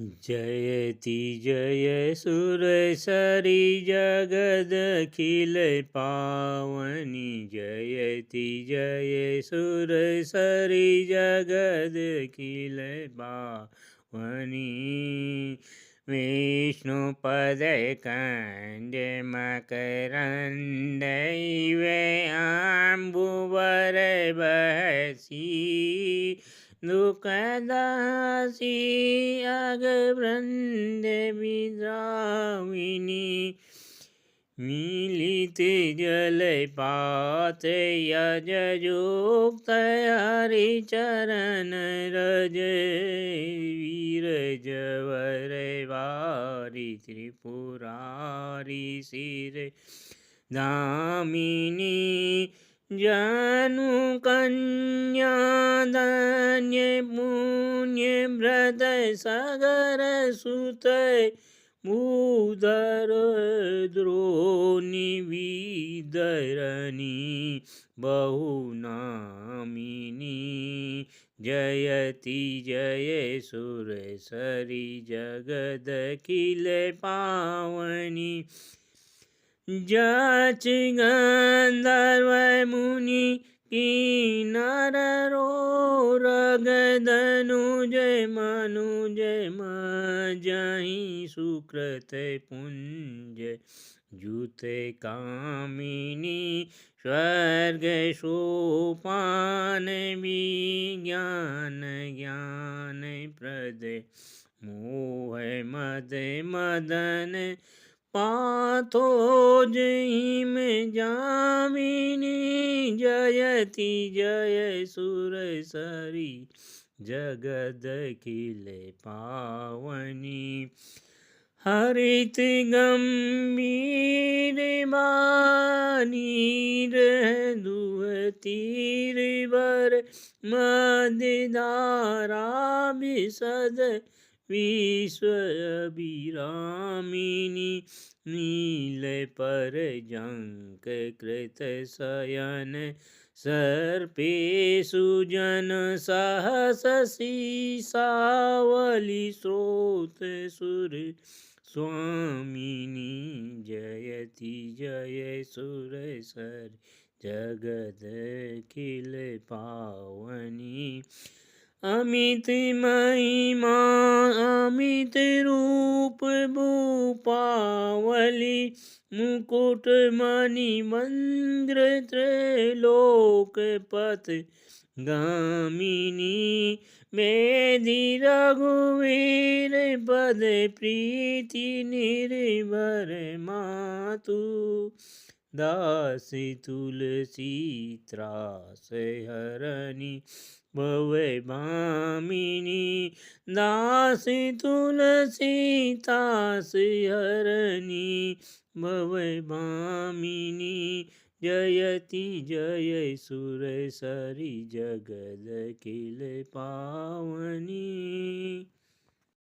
जयति जय सुरसरि जगदखिल पावनी। जयति जय सुरसरि जगदखिल पावनी। विष्णुपद कंड मकरंद इवे आम्बुवर बहसी। दुखदासी अगवृंद विद्राविनी। मिलित जलपात यजयुक्त हरिचरण रज। वीरजवर वारी त्रिपुरारी सिर दामिनी। जानु कन्या धन्य पुण्य व्रत सागर सुत। भूधर द्रोणी विदरणी बहुनामिनी। जयति जय सुरसरि जगदखिल पावनी। जाच गंधर्व मुनि किन्नर रगधनुज मनुज मजहि। सुकृत पुंज जुत कामिनी। स्वर्ग सोपान विज्ञान ज्ञान प्रद। मोह मद मदन पाथोज हिम जामिनी। जयति जय सुरसरि जगदखिल पावनी। हरित गंभीर बानीर दुहतीर वर। मध्यधारा विशद विश्व अभिरामिनी। नील पर जंक कृत शयन सर्पेषु जन सहस सीसावली। स्रोत सुर स्वामिनी। जयति जय सुरसरि जगदखिल पावनी। अमित महिमा अमित रूप भूपावली। मुकुट मणि मंद्र त्रैलोकपथ गामिनी। मेधि रघुवीर पद प्रीति निर्भर मातु। दास तुलसी त्रास हरणी भव भामिनी। दास तुलसी तास हरणी भव भामिनी। जयति जय सुरसरि जगदखिल पावनी।